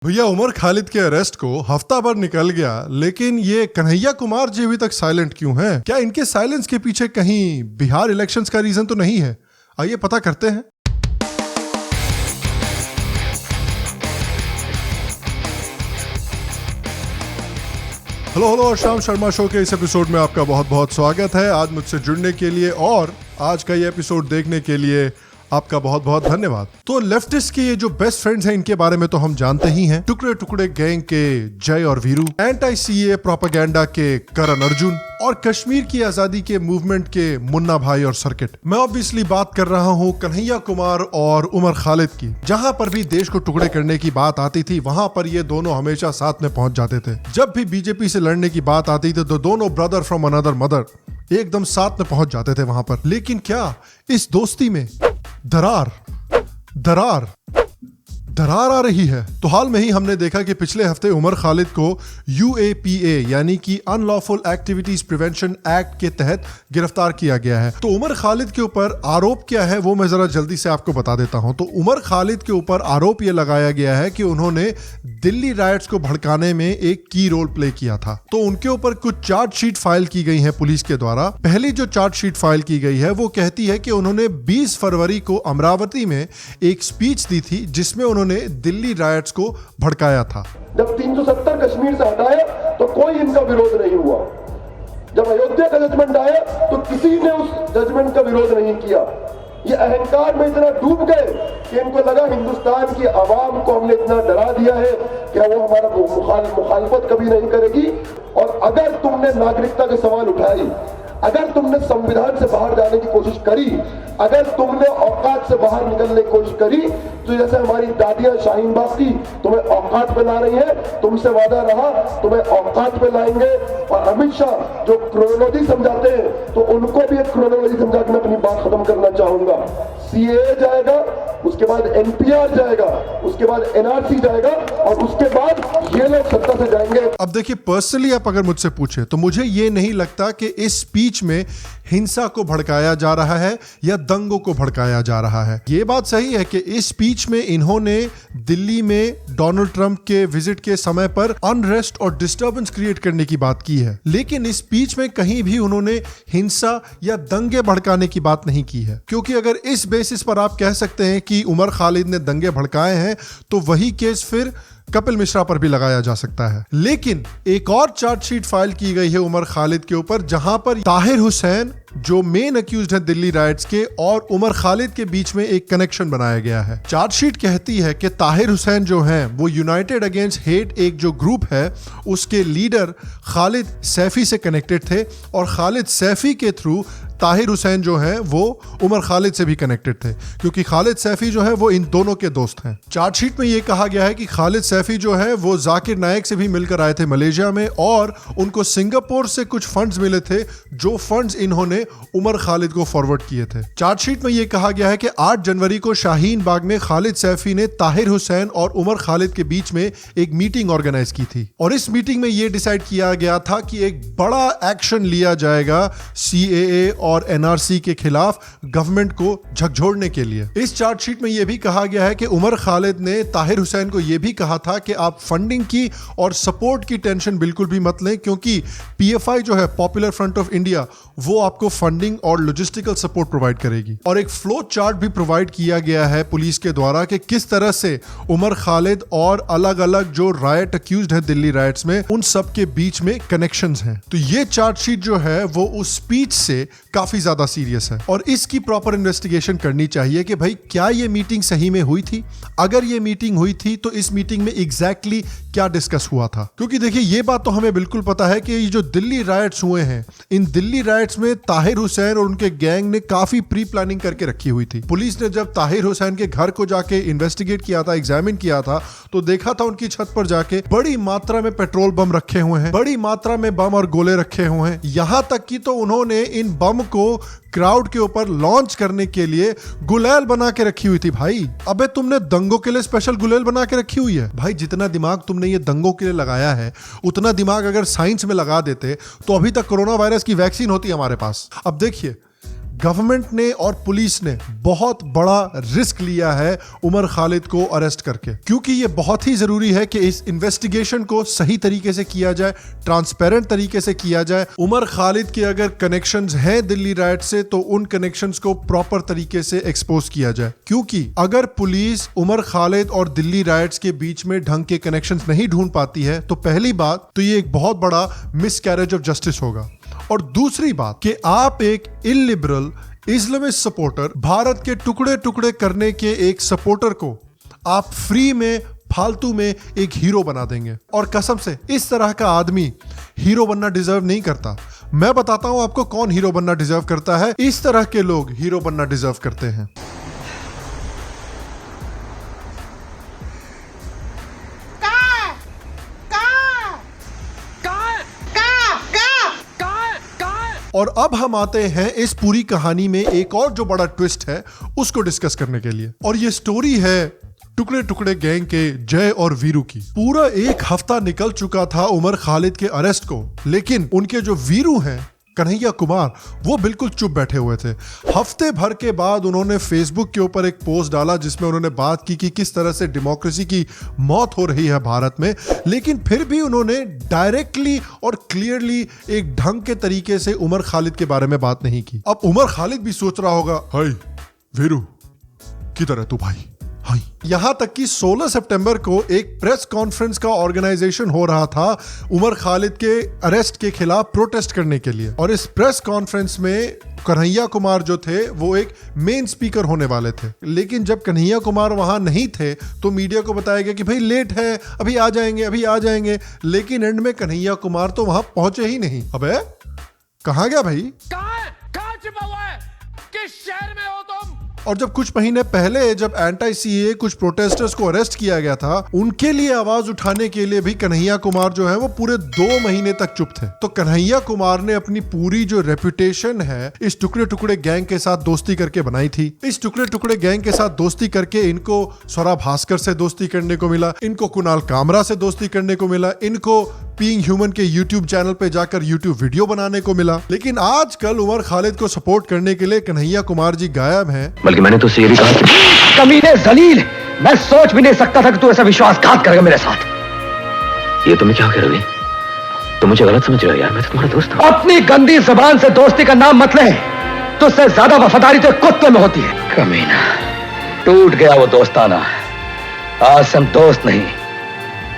भैया उमर खालिद के अरेस्ट को हफ्ता भर निकल गया, लेकिन ये कन्हैया कुमार जी अभी तक साइलेंट क्यों हैं? क्या इनके साइलेंस के पीछे कहीं बिहार इलेक्शंस का रीजन तो नहीं है? आइए पता करते हैं। हेलो श्याम शर्मा शो के इस एपिसोड में आपका बहुत बहुत स्वागत है। आज मुझसे जुड़ने के लिए और आज का ये एपिसोड देखने के लिए आपका बहुत बहुत धन्यवाद। तो लेफ्टिस्ट के ये जो बेस्ट फ्रेंड्स हैं इनके बारे में तो हम जानते ही हैं। टुकड़े टुकड़े गैंग के जय और वीरू, एंटी सीए प्रोपेगेंडा के करण अर्जुन और कश्मीर की आजादी के मूवमेंट के मुन्ना भाई और सर्किट। मैं ऑब्वियसली बात कर रहा हूँ कन्हैया कुमार और उमर खालिद की। जहां पर भी देश को टुकड़े करने की बात आती थी वहां पर ये दोनों हमेशा साथ में पहुंच जाते थे। जब भी बीजेपी से लड़ने की बात आती थी तो दोनों ब्रदर फ्रॉम अनदर मदर एकदम साथ में पहुंच जाते थे वहां पर। लेकिन क्या इस दोस्ती में दरार आ रही है? तो हाल में ही हमने देखा कि पिछले हफ्ते उमर खालिद को UAPA यानी कि अनलॉफुल एक्टिविटीज प्रिवेंशन एक्ट के तहत गिरफ्तार किया गया है। तो उमर खालिद के ऊपर आरोप क्या है वो मैं जरा जल्दी से आपको बता देता हूं। तो उमर खालिद के ऊपर आरोप यह लगाया गया है कि उन्होंने दिल्ली राइट्स को भड़काने में एक की रोल प्ले किया था। तो उनके ऊपर कुछ चार्जशीट फाइल की गई है पुलिस के द्वारा। पहली जो चार्जशीट फाइल की गई है वो कहती है कि उन्होंने 20 फरवरी को अमरावती में एक स्पीच दी थी जिसमें उन्होंने दिल्ली राइट्स को भड़काया था। जब 370 कश्मीर से हटाया तो कोई इनका विरोध नहीं हुआ। जब अयोध्या का जजमेंट आया तो किसी ने उस जजमेंट का विरोध नहीं किया। ये अहंकार में इतना डूब गए कि इनको लगा हिंदुस्तान की आवाम को हमने इतना डरा दिया है कि वो हमारा मुखालफत कभी नहीं करेगी। और अगर तुमने नागरिकता के सवाल उठाई, अगर तुमने संविधान से बाहर जाने की कोशिश करी, अगर तुमने औकात से बाहर निकलने की कोशिश करी, तो जैसे हमारी दादियां शाहीन बाग की तुम्हें औकात पे ला रही है, तुमसे वादा रहा तुम्हें औकात पे लाएंगे। और अमित शाह जो क्रोनोलॉजी समझाते हैं तो उनको भी एक क्रोनोलॉजी समझा के मैं अपनी बात खत्म करना चाहूंगा। CAA जाएगा, उसके बाद NPR जाएगा, उसके बाद NRC जाएगा और उसके बाद ये लोग सत्ता से जाएंगे। अब देखिए, पर्सनली आप अगर मुझसे पूछे तो मुझे ये नहीं लगता कि इस स्पीच में हिंसा को भड़काया जा रहा है या दंगों को भड़काया जा रहा है। ये बात सही है कि इस स्पीच में इन्होंने दिल्ली में डोनाल्ड ट्रंप के विजिट के समय पर अनरेस्ट और डिस्टर्बेंस क्रिएट करने की बात की है, लेकिन इस स्पीच में कहीं भी उन्होंने हिंसा या दंगे भड़काने की बात नहीं की है। क्योंकि अगर इस बेसिस पर आप कह सकते हैं कि उमर खालिद ने दंगे भड़काए हैं तो वही केस फिर कपिल मिश्रा पर भी लगाया जा सकता है। लेकिन एक और चार्जशीट फाइल की गई है उमर खालिद के ऊपर, जहां पर ताहिर हुसैन जो मेन अक्यूज्ड है दिल्ली राइट्स के और उमर खालिद के बीच में एक कनेक्शन बनाया गया है। चार्जशीट कहती है कि ताहिर हुसैन जो हैं वो यूनाइटेड अगेंस्ट हेट एक जो ग्रुप है उसके लीडर खालिद सैफी से कनेक्टेड थे और खालिद सैफी के थ्रू ताहिर हुसैन जो है वो उमर खालिद से भी कनेक्टेड थे, क्योंकि खालिद सैफी जो है वो इन दोनों के दोस्त हैं। चार्जशीट में ये कहा गया है कि खालिद सैफी जो है वो जाकिर नायक से भी मिलकर आए थे मलेशिया में और उनको सिंगापुर से कुछ फंड्स मिले थे जो फंड्स इन्होंने उमर खालिद को फॉरवर्ड किए थे। चार्जशीट में ये कहा गया है कि 8 जनवरी को शाहीन बाग में खालिद सैफी ने ताहिर हुसैन और उमर खालिद के बीच में एक मीटिंग ऑर्गेनाइज की थी और इस मीटिंग में ये डिसाइड किया गया था कि एक बड़ा एक्शन लिया जाएगा CAA और NRC के खिलाफ गवर्नमेंट को झकझोरने के लिए। इस चार्जशीट में यह भी कहा गया है कि उमर खालिद ने ताहिर हुसैन को यह भी कहा था कि आप फंडिंग की और सपोर्ट की टेंशन बिल्कुल भी मत लें, क्योंकि PFI जो है पॉपुलर फ्रंट ऑफ इंडिया वो आपको फंडिंग और लॉजिस्टिकल सपोर्ट प्रोवाइड करेगी। और एक फ्लो चार्ट भी प्रोवाइड किया गया है पुलिस के द्वारा कि किस तरह से उमर खालिद और अलग अलग जो राइट अक्यूज्ड है दिल्ली राइट्स में उन सब के बीच में कनेक्शंस हैं। तो ये चार्जशीट जो है वो उस स्पीच से काफी ज्यादा सीरियस है और इसकी प्रॉपर इन्वेस्टिगेशन करनी चाहिए कि भाई क्या ये मीटिंग सही में हुई थी। अगर ये मीटिंग हुई थी तो इस मीटिंग में एग्जैक्टली क्या डिस्कस हुआ था, क्योंकि देखिए ये बात तो हमें बिल्कुल पता है कि ये जो दिल्ली राइट्स हुए हैं, इन दिल्ली राइट्स में ताहिर हुसैन और उनके गैंग ने काफी प्री प्लानिंग करके रखी हुई थी। पुलिस ने जब ताहिर हुसैन के घर को जाके इन्वेस्टिगेट किया था, एग्जामिन किया था, तो देखा था उनकी छत पर जाके बड़ी मात्रा में पेट्रोल बम रखे हुए हैं, बड़ी मात्रा में बम और गोले रखे हुए हैं। यहां तक कि तो उन्होंने इन बम को क्राउड के ऊपर लॉन्च करने के लिए गुलेल बना के रखी हुई थी। भाई अबे तुमने दंगों के लिए स्पेशल गुलेल बना के रखी हुई है? भाई जितना दिमाग तुमने ये दंगों के लिए लगाया है उतना दिमाग अगर साइंस में लगा देते तो अभी तक कोरोना वायरस की वैक्सीन होती हमारे पास। अब देखिए गवर्नमेंट ने और पुलिस ने बहुत बड़ा रिस्क लिया है उमर खालिद को अरेस्ट करके, क्योंकि ये बहुत ही जरूरी है कि इस इन्वेस्टिगेशन को सही तरीके से किया जाए, ट्रांसपेरेंट तरीके से किया जाए। उमर खालिद के अगर कनेक्शंस हैं दिल्ली राइट से तो उन कनेक्शंस को प्रॉपर तरीके से एक्सपोज किया जाए, क्योंकि अगर पुलिस उमर खालिद और दिल्ली राइट्स के बीच में ढंग के कनेक्शंस नहीं ढूंढ पाती है तो पहली बात तो ये एक बहुत बड़ा मिसकैरेज ऑफ जस्टिस होगा, और दूसरी बात कि आप एक इलिबरल इस्लामिस्ट सपोर्टर, भारत के टुकड़े टुकड़े करने के एक सपोर्टर को आप फ्री में फालतू में एक हीरो बना देंगे। और कसम से इस तरह का आदमी हीरो बनना डिजर्व नहीं करता। मैं बताता हूं आपको कौन हीरो बनना डिजर्व करता है। इस तरह के लोग हीरो बनना डिजर्व करते हैं। और अब हम आते हैं इस पूरी कहानी में एक और जो बड़ा ट्विस्ट है उसको डिस्कस करने के लिए, और ये स्टोरी है टुकड़े टुकड़े गैंग के जय और वीरू की। पूरा एक हफ्ता निकल चुका था उमर खालिद के अरेस्ट को, लेकिन उनके जो वीरू हैं कन्हैया कुमार वो बिल्कुल चुप बैठे हुए थे। हफ्ते भर के बाद उन्होंने फेसबुक के ऊपर एक पोस्ट डाला जिसमें उन्होंने बात की कि किस तरह से डेमोक्रेसी की मौत हो रही है भारत में, लेकिन फिर भी उन्होंने डायरेक्टली और क्लियरली एक ढंग के तरीके से उमर खालिद के बारे में बात नहीं की। अब उमर खालिद भी सोच रहा होगा, हाय वीरू किधर है तू भाई। यहां तक कि 16 सितंबर को एक प्रेस कॉन्फ्रेंस का ऑर्गेनाइजेशन हो रहा था उमर खालिद के अरेस्ट के खिलाफ प्रोटेस्ट करने के लिए, और इस प्रेस कॉन्फ्रेंस में कन्हैया कुमार जो थे वो एक मेन स्पीकर होने वाले थे। लेकिन जब कन्हैया कुमार वहां नहीं थे तो मीडिया को बताया गया कि भाई लेट है, अभी आ जाएंगे। लेकिन एंड में कन्हैया कुमार तो वहां पहुंचे ही नहीं। अबे कहां गया भाई, कहां छिपा हुआ है, किस शहर में हो तुम? और जब कुछ महीने पहले जब एंटी सीए कुछ प्रोटेस्टर्स को अरेस्ट किया गया था, उनके लिए आवाज उठाने के लिए भी कन्हैया कुमार जो है वो पूरे 2 महीने तक चुप थे। तो कन्हैया कुमार ने अपनी पूरी जो रेपुटेशन है इस टुकड़े टुकड़े गैंग के साथ दोस्ती करके बनाई थी। इस टुकड़े टुकड़े गैंग के साथ दोस्ती करके इनको स्वरा भास्कर से दोस्ती करने को मिला, इनको कुणाल कामरा से दोस्ती करने को मिला, इनको बीइंग ह्यूमन के YouTube चैनल पे जाकर YouTube वीडियो बनाने को मिला। लेकिन आजकल उमर खालिद को सपोर्ट करने के लिए कन्हैया कुमार जी गायब हैं। बल्कि मैंने तो ये भी कहा, कमीने जलील, मैं सोच भी नहीं सकता था कि तू ऐसा विश्वासघात करेगा मेरे साथ। ये तुम क्या कह रहे हो? तुम मुझे गलत समझ रहे हो यार, मैं तो तुम्हारा दोस्त हूं। अपनी गंदी जबान से दोस्ती का नाम मत ले, तुझसे ज्यादा वफादारी तो कुत्ते में होती है। कमीना, टूट गया वो दोस्ताना, आज से हम दोस्त नहीं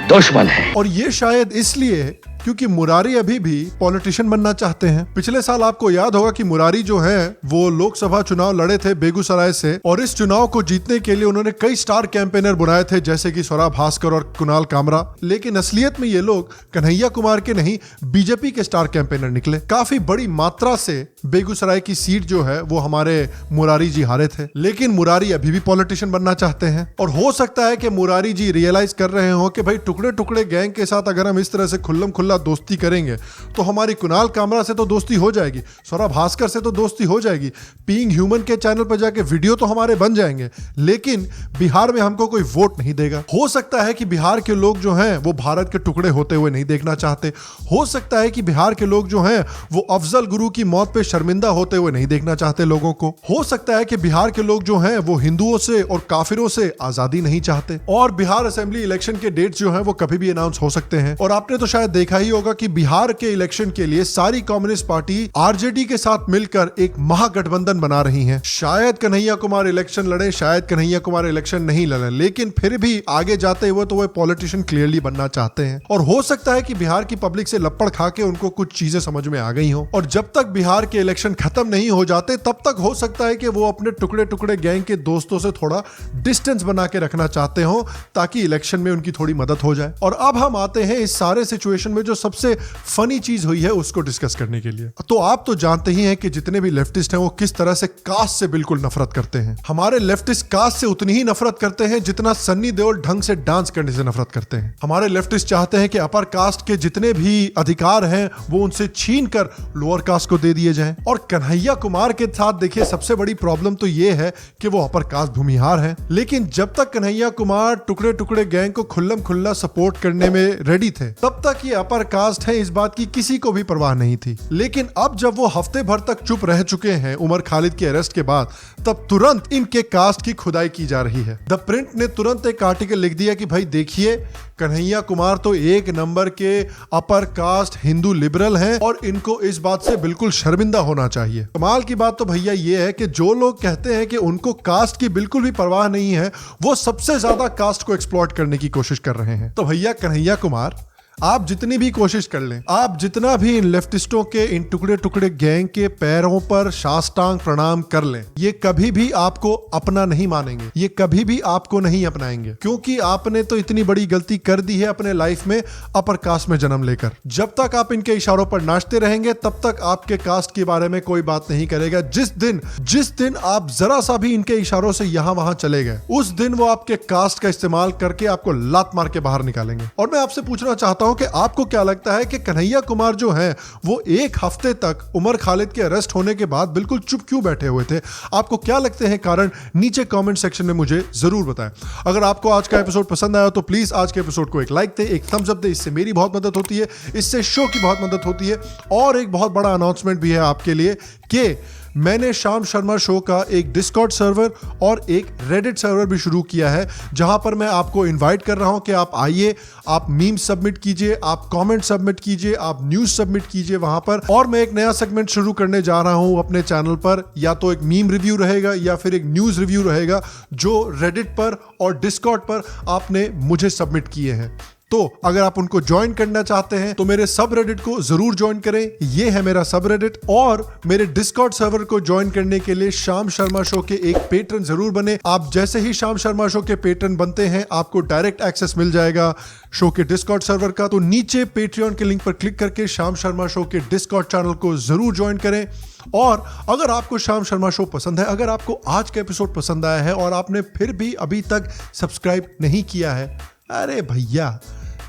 दुश्मन है। और ये शायद इसलिए क्योंकि मुरारी अभी भी पॉलिटिशियन बनना चाहते हैं। पिछले साल आपको याद होगा कि मुरारी जो है वो लोकसभा चुनाव लड़े थे बेगूसराय से, और इस चुनाव को जीतने के लिए उन्होंने कई स्टार कैंपेनर बुलाए थे जैसे कि स्वरा भास्कर और कुणाल कामरा। लेकिन असलियत में ये लोग कन्हैया कुमार के नहीं, बीजेपी के स्टार कैंपेनर निकले। काफी बड़ी मात्रा से बेगूसराय की सीट जो है वो हमारे मुरारी जी हारे थे। लेकिन मुरारी अभी भी पॉलिटिशियन बनना चाहते हैं, और हो सकता है कि मुरारी जी रियलाइज कर रहे हो कि भाई टुकड़े टुकड़े गैंग के साथ अगर हम इस तरह से खुल्लम खुल्ला दोस्ती करेंगे तो हमारी कुणाल कामरा से तो दोस्ती हो जाएगी, स्वरा भास्कर से तो दोस्ती हो जाएगी, बीइंग ह्यूमन के चैनल पर जाके वीडियो तो हमारे बन जाएंगे, लेकिन बिहार में हमको कोई वोट नहीं देगा। हो सकता है कि बिहार के लोग जो हैं वो भारत के टुकड़े होते हुए नहीं देखना चाहते। हो सकता है कि बिहार के लोग जो हैं वो अफजल गुरु की मौत पे शर्मिंदा होते हुए नहीं देखना चाहते लोगों को। हो सकता है कि बिहार के लोग जो हैं वो हिंदुओं से और काफिरों से आजादी नहीं चाहते। और बिहार असेंबली इलेक्शन के डेट्स जो हैं वो कभी भी अनाउंस हो सकते हैं। और आपने तो शायद देखा ही होगा कि बिहार के इलेक्शन के लिए सारी कम्युनिस्ट पार्टी आरजेडी के साथ मिलकर एक महागठबंधन बना रही हैं। शायद कन्हैया कुमार इलेक्शन लड़े, शायद कन्हैया कुमार इलेक्शन नहीं लड़े, लेकिन फिर भी आगे जाते हुए तो वो पॉलिटिशियन क्लियरली बनना चाहते हैं। और हो सकता है कि बिहार की पब्लिक से लपड़ खा के उनको कुछ चीजें समझ में आ गई हो, और जब तक बिहार के इलेक्शन खत्म नहीं हो जाते तब तक हो सकता है कि वो अपने टुकड़े टुकड़े गैंग के दोस्तों से थोड़ा डिस्टेंस बना के रखना चाहते हो ताकि इलेक्शन में उनकी थोड़ी मदद हो जाए। और अब हम आते हैं इस सारे सिचुएशन में जो सबसे फनी चीज हुई है उसको डिस्कस करने के लिए। तो आप तो जानते ही हैं कि जितने भी लेफ्टिस्ट हैं वो किस तरह से कास्ट से बिल्कुल नफरत करते हैं। हमारे लेफ्टिस्ट कास्ट से उतनी ही नफरत करते हैं जितना सन्नी देओल ढंग से डांस करने से नफरत करते हैं। हमारे लेफ्टिस्ट चाहते हैं कि अपर कास्ट के जितने भी अधिकार हैं वो उनसे छीन कर लोअर कास्ट को दे दिए जाएं। और कन्हैया कुमार के साथ देखिए सबसे बड़ी प्रॉब्लम तो ये है कि वो अपर कास्ट भूमिहार है। लेकिन जब तक कन्हैया कुमार टुकड़े टुकड़े गैंग को खुल्लम खुल्ला सपोर्ट करने में रेडी थे तब तक ये अपर अपर कास्ट हैं इस बात की किसी को भी परवाह नहीं थी। लेकिन अब जब वो हफ्ते भर तक चुप रह चुके हैं उमर खालिद के अरेस्ट के बाद, तब तुरंत इनके कास्ट की खुदाई की जा रही है। द प्रिंट ने तुरंत एक आर्टिकल लिख दिया कि भाई देखिए, कन्हैया कुमार तो एक नंबर के अपर कास्ट हिंदू लिबरल हैं और इनको इस बात से बिल्कुल शर्मिंदा होना चाहिए। कमाल की बात तो भैया ये है कि जो लोग कहते हैं कि उनको कास्ट की बिल्कुल भी परवाह नहीं है, वो सबसे ज्यादा कास्ट को एक्सप्लॉइट करने की कोशिश कर रहे हैं। तो भैया कन्हैया कुमार, आप जितनी भी कोशिश कर लें, आप जितना भी इन लेफ्टिस्टों के इन टुकड़े टुकड़े गैंग के पैरों पर साष्टांग प्रणाम कर लें, ये कभी भी आपको अपना नहीं मानेंगे, ये कभी भी आपको नहीं अपनाएंगे, क्योंकि आपने तो इतनी बड़ी गलती कर दी है अपने लाइफ में अपर कास्ट में जन्म लेकर। जब तक आप इनके इशारों पर नाचते रहेंगे तब तक आपके कास्ट के बारे में कोई बात नहीं करेगा। जिस दिन आप जरा सा भी इनके इशारों से यहां वहां चले गए, उस दिन वो आपके कास्ट का इस्तेमाल करके आपको लात मार के बाहर निकालेंगे। और मैं आपसे पूछना चाहता हूं कि आपको क्या लगता है कि कन्हैया कुमार जो हैं वो एक हफ्ते तक उमर खालिद के अरेस्ट होने के बाद बिल्कुल चुप क्यों बैठे हुए थे? आपको क्या लगते हैं कारण? नीचे कमेंट सेक्शन में मुझे जरूर बताएं। अगर आपको आज का एपिसोड पसंद आया तो प्लीज आज के एपिसोड को एक लाइक दे, एक थम्स अप दे, इससे मेरी बहुत मदद होती है, इससे शो की बहुत मदद होती है। और एक बहुत बड़ा अनाउंसमेंट भी है आपके लिए कि मैंने शाम शर्मा शो का एक डिस्कॉर्ड सर्वर और एक रेडिट सर्वर भी शुरू किया है, जहां पर मैं आपको इनवाइट कर रहा हूं कि आप आइए, आप मीम सबमिट कीजिए, आप कमेंट सबमिट कीजिए, आप न्यूज सबमिट कीजिए वहां पर। और मैं एक नया सेगमेंट शुरू करने जा रहा हूं अपने चैनल पर, या तो एक मीम रिव्यू रहेगा या फिर एक न्यूज रिव्यू रहेगा, जो रेडिट पर और डिस्कॉर्ड पर आपने मुझे सबमिट किए हैं। तो अगर आप उनको ज्वाइन करना चाहते हैं तो मेरे सब रेडिट को जरूर ज्वाइन करें, ये है मेरा सब रेडिट। और मेरे डिस्कॉर्ड सर्वर को ज्वाइन करने के लिए शाम शर्मा शो के एक पेट्रन जरूर बने। आप जैसे ही शाम शर्मा शो के पेट्रन बनते हैं, आपको डायरेक्ट एक्सेस मिल जाएगा शो के डिस्कॉर्ड सर्वर का। तो नीचे पेट्रियन के लिंक पर क्लिक करके शाम शर्मा शो के डिस्कॉर्ड चैनल को जरूर ज्वाइन करें। और अगर आपको शाम शर्मा शो पसंद है, अगर आपको आज का एपिसोड पसंद आया है और आपने फिर भी अभी तक सब्सक्राइब नहीं किया है, अरे भैया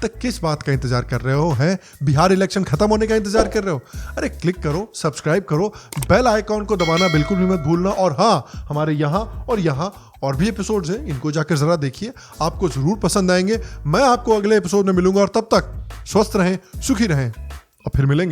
तक किस बात का इंतजार कर रहे हो? हैं बिहार इलेक्शन खत्म होने का इंतजार कर रहे हो? अरे क्लिक करो, सब्सक्राइब करो, बेल आइकॉन को दबाना बिल्कुल भी मत भूलना। और हाँ, हमारे यहाँ और भी एपिसोड्स हैं, इनको जाकर जरा देखिए, आपको जरूर पसंद आएंगे। मैं आपको अगले एपिसोड में मिलूंगा और तब तक स्वस्थ रहें, सुखी रहें और फिर मिलेंगे।